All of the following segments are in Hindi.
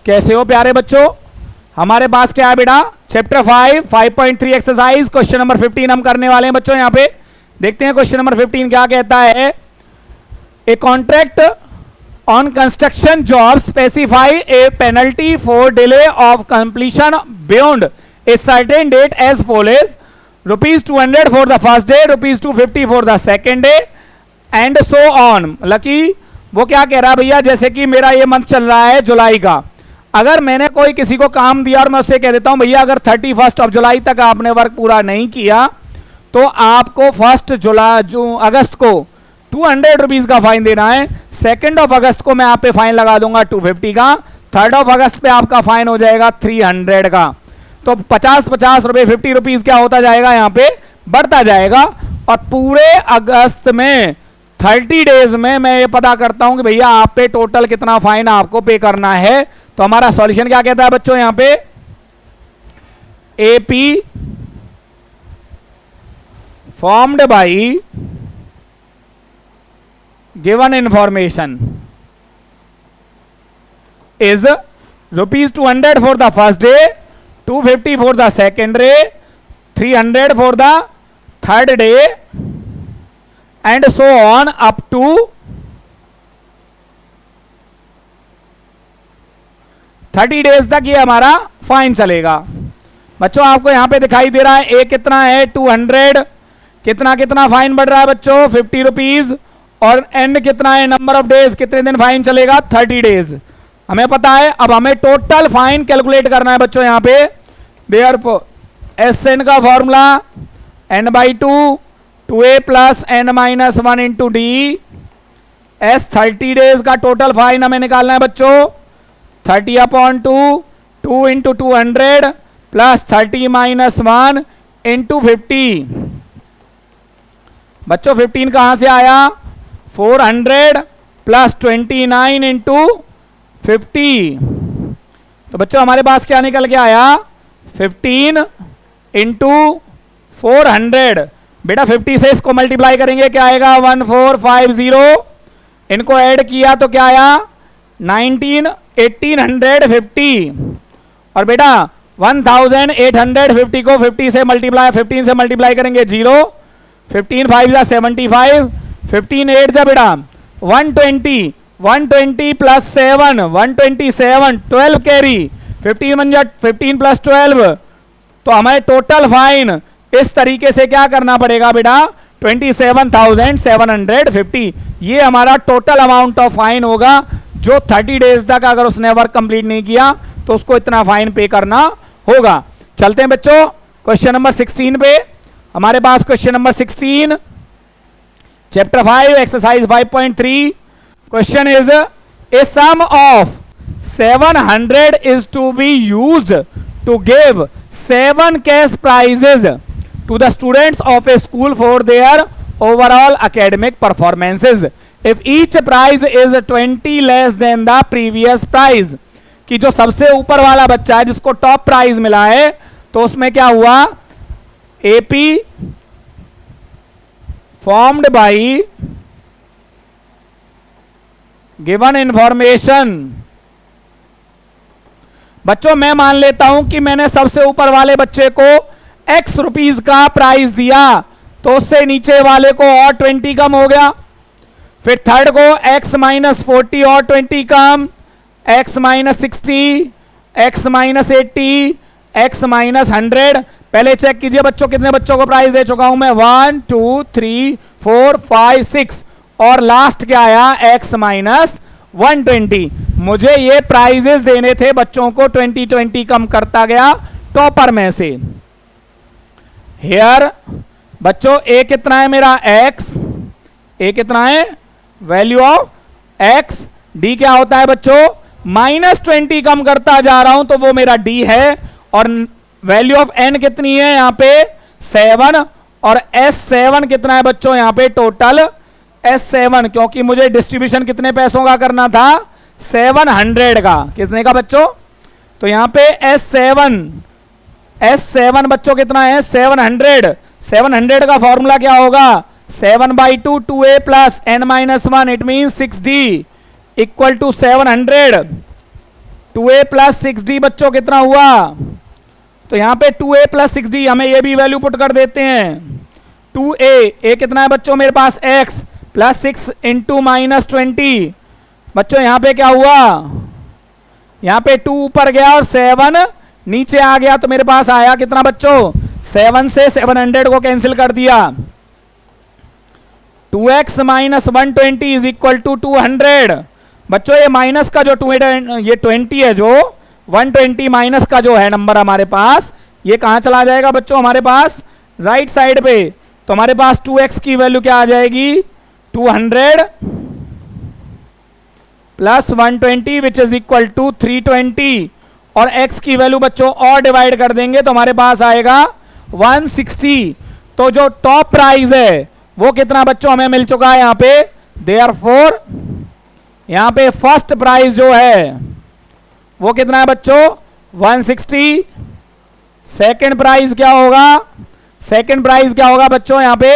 कैसे हो प्यारे बच्चों? हमारे पास क्या है बेटा? चैप्टर 5 5.3 एक्सरसाइज क्वेश्चन नंबर 15 हम करने वाले हैं बच्चों। यहां पे देखते हैं क्वेश्चन नंबर 15 क्या कहता है। A contract on construction job specify a penalty for delay of completion beyond a certain date as follows ₹200 for the first day, ₹250 for the second day and so on. मतलब कि वो क्या कह रहा है भैया, जैसे कि मेरा ये मंथ चल रहा है जुलाई का, अगर मैंने कोई किसी को काम दिया और मैं उससे कह देता हूं भैया अगर 31 जुलाई तक आपने वर्क पूरा नहीं किया तो आपको 1 अगस्त को ₹200 का फाइन देना है, 2 अगस्त को मैं आप पे फाइन लगा दूंगा 250 का, 3 अगस्त पे आपका फाइन हो जाएगा 300 का। तो 50 रुपए 50 रुपीज क्या होता जाएगा, यहां पे बढ़ता जाएगा। और पूरे अगस्त में 30 डेज में मैं ये पता करता हूं कि भैया आप पे टोटल कितना फाइन आपको पे करना है। तो हमारा सॉल्यूशन क्या कहता है बच्चों, यहां पे AP formed by given information is ₹200 for the first day, 250 for the second day, 300 for the third day and so on up to 30 days तक ये हमारा फाइन चलेगा। बच्चों आपको यहां पे दिखाई दे रहा है ए कितना है 200, कितना कितना फाइन बढ़ रहा है बच्चों 50 रुपीज, और एंड कितना है नंबर ऑफ डेज, कितने दिन फाइन चलेगा 30 डेज हमें पता है। अब हमें टोटल फाइन कैलकुलेट करना है बच्चों। यहां पे देयरफॉर एस एन का formula n/2 2a plus n-1 into D S 30 days का टोटल फाइन हमें निकालना है बच्चों 30/2 2 इंटू 200 प्लस 30-1 इंटू 50। बच्चों 15 कहां से आया 400 प्लस 29 इंटू 50। तो बच्चों हमारे पास क्या निकल के आया 15 इंटू 400। बेटा 50 से इसको मल्टीप्लाई करेंगे क्या आएगा 1450, इनको ऐड किया तो क्या आया 1850। और बेटा 1850 को 15 से मल्टीप्लाई करेंगे 0, 15 5 जा 75, 15 8 जा बेटा 120, 120 प्लस 7 127, 12 कैरी 15 प्लस 12। तो हमारे टोटल फाइन इस तरीके से क्या करना पड़ेगा बेटा 27,750। ये हमारा टोटल अमाउंट ऑफ फाइन होगा जो 30 डेज तक अगर उसने वर्क कंप्लीट नहीं किया तो उसको इतना फाइन पे करना होगा। चलते हैं बच्चों क्वेश्चन नंबर 16 पे। हमारे पास question number 16 chapter 5 exercise 5.3 question is a sum of 700 is to be used to give 7 cash prizes to the students of a school for their overall academic performances if each prize is 20 less than the previous prize। कि जो सबसे ऊपर वाला बच्चा है जिसको टॉप प्राइज मिला है तो उसमें क्या हुआ AP formed by given information. बच्चों मैं मान लेता हूं कि मैंने सबसे ऊपर वाले बच्चे को X रुपीज का प्राइस दिया तो उससे नीचे वाले को और 20 कम हो गया, फिर थर्ड को X - 40 और 20 कम, X - 60, X - 80, X - 100। पहले चेक कीजिए बच्चों कितने बच्चों को प्राइस दे चुका हूं मैं 1 2 3 4 5 6 और लास्ट क्या आया X - 120। मुझे ये प्राइजेस देने थे बच्चों को 20 कम करता गया टॉपर में से। हेयर बच्चों ए कितना है मेरा X, ए कितना है वैल्यू ऑफ X, D क्या होता है बच्चों -20 कम करता जा रहा हूं तो वो मेरा D है, और वैल्यू ऑफ N कितनी है यहां पे 7, और S7 कितना है बच्चों यहां पे टोटल S7, क्योंकि मुझे डिस्ट्रीब्यूशन कितने पैसों का करना था 700 का, कितने का बच्चों। तो यहां पे S7 बच्चों कितना है 700 का फॉर्मूला क्या होगा 7/2 2a plus n-1 it mean 6d equal to 700 2a plus 6d बच्चों कितना हुआ? तो यहां पे 2a प्लस 6d, हमें ये भी वैल्यू पुट कर देते हैं। 2a कितना है बच्चों मेरे पास x प्लस 6 इंटू माइनस 20। बच्चों यहां पे क्या हुआ? यहां पे 2 ऊपर गया और 7 नीचे आ गया, तो मेरे पास आया कितना बच्चों? 7 से 700 को कैंसिल कर दिया। 2x minus 120 is equal to 200। बच्चों ये माइनस का जो 20 है, जो 120 माइनस का जो है नंबर हमारे पास, ये कहां चला जाएगा बच्चों? हमारे पास राइट साइड पे। तो हमारे पास 2x की वैल्यू क्या आ जाएगी? 200 plus 120 which is equal to 320, और x की वैल्यू बच्चों और डिवाइड कर देंगे तो हमारे पास आएगा 160। तो जो टॉप प्राइस है वो कितना बच्चों हमें मिल चुका है यहां पे। देयरफॉर यहां पे फर्स्ट प्राइस जो है वो कितना है बच्चों? 160। सेकंड प्राइस क्या होगा? सेकंड प्राइस क्या होगा बच्चों यहां पे?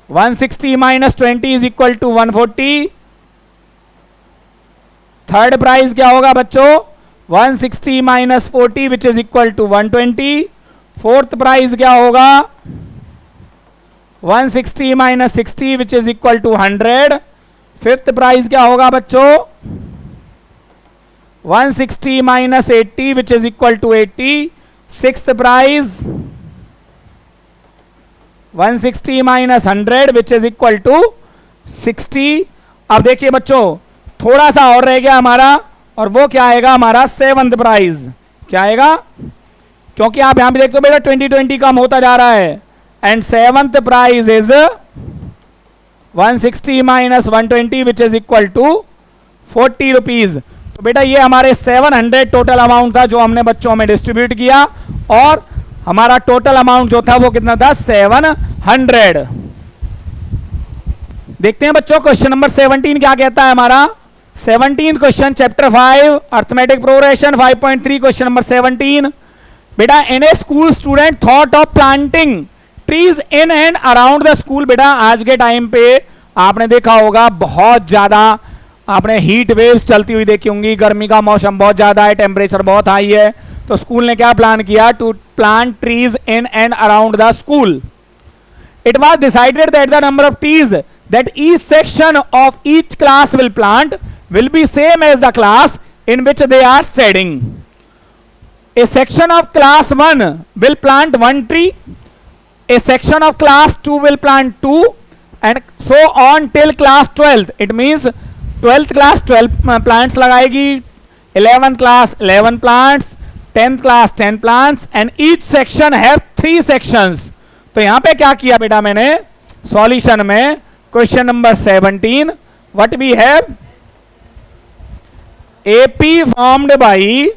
160 minus 20 is equal to 140। Third price क्या होगा बच्चों? 160 minus 40 which is equal to 120। Fourth price क्या होगा? 160 minus 60 which is equal to 100। Fifth price क्या होगा बच्चों? 160 minus 80 which is equal to 80। Sixth price 160 minus 100 which is equal to 60। अब देखिए बच्चों थोड़ा सा और रह गया हमारा, और वो क्या आएगा हमारा? Seventh price. क्या आएगा? क्योंकि आप यहां भी देखते हो बेटा 2020 कम होता जा रहा है, and seventh price is 160 minus 120 which is equal to 40 rupees. तो बेटा ये हमारे 700 टोटल अमाउंट था जो हमने बच्चों में डिस्ट्रीब्यूट किया, और हमारा टोटल अमाउंट जो था वो कितना था? 700। देखते हैं बच्चों क्वेश्चन नंबर 17 क्या कहता है हमारा। 17th question, chapter 5 arithmetic progression 5.3, question number 17। बेटा in a school student thought of planting trees in and around the school. बेटा आज के टाइम पे आपने देखा होगा बहुत ज्यादा आपने हीट वेव्स चलती हुई देखी होंगी, गर्मी का मौसम बहुत ज्यादा है, टेम्परेचर बहुत हाई है, तो स्कूल ने क्या प्लान किया? To plant trees in and around the school. It was decided that the number of trees that each section of each class will plant will be same as the class in which they are studying. A section of class 1 will plant 1 tree, a section of class 2 will plant 2, and so on till class 12th. It means 12th class 12 plants लगाएगी, 11th class 11 plants, 10th class 10 plants, and each section have 3 sections. तो यहां पे क्या किया बेटा मैंने सॉल्यूशन में? Question number 17, what we have? AP formed by,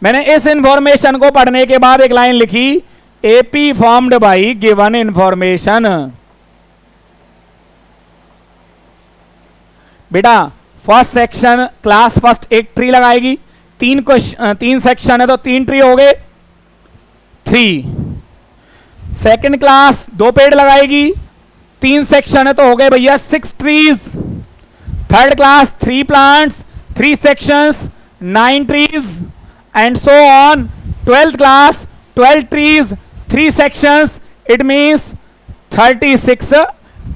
मैंने इस इंफॉर्मेशन को पढ़ने के बाद एक लाइन लिखी, AP formed by given information. बेटा फर्स्ट सेक्शन क्लास फर्स्ट एक ट्री लगाएगी, 3 सेक्शन है तो 3 ट्री हो गए 3। सेकेंड क्लास 2 पेड़ लगाएगी, 3 सेक्शन है तो हो गए भैया 6 trees. Third class 3 plants, 3 sections 9 trees, and so on. 12th class 12 trees 3 sections, it means 36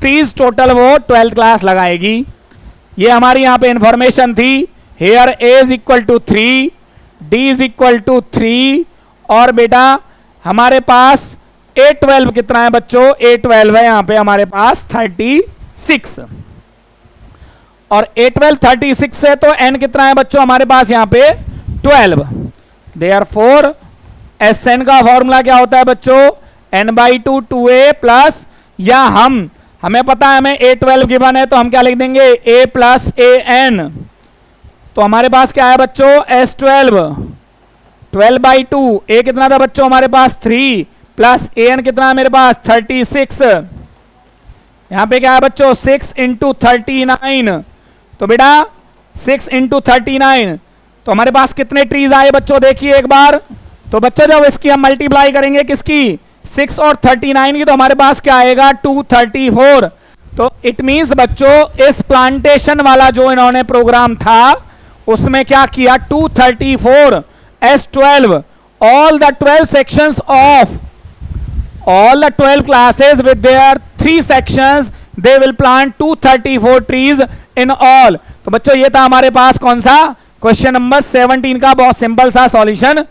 trees total वो 12th क्लास लगाएगी। ये हमारी यहां पे इंफॉर्मेशन थी। Here A is equal to 3, D is equal to 3, और बेटा हमारे पास A12 कितना है बच्चों? A12 है यहां पे हमारे पास 36, और A12 36 है तो N कितना है बच्चों हमारे पास यहां पे? 12। देयरफॉर SN का फॉर्मूला क्या होता है बच्चों? N/2 2A प्लस, या हमें पता है हमें A12 गिवन है तो हम क्या लिख देंगे? A plus AN। तो हमारे पास क्या है बच्चों? S12 12/2। A कितना था बच्चों हमारे पास? 3 प्लस AN कितना है मेरे पास? 36। यहां पे क्या है बच्चों? 6 इंटू 39। तो बेटा 6 इंटू 39, तो हमारे पास कितने ट्रीज आए बच्चों? देखिए एक बार। तो बच्चों जब इसकी हम मल्टीप्लाई करेंगे किसकी? 6 और 39 की, तो हमारे पास क्या आएगा? 234। तो इट मींस बच्चों इस प्लांटेशन वाला जो इन्होंने प्रोग्राम था उसमें क्या किया, 234 S12 all the 12 sections of all the 12 classes with their 3 sections they will plant 234 trees in all। तो बच्चों ये था हमारे पास कौन सा, क्वेश्चन नंबर 17 का बहुत सिंपल सा सॉल्यूशन।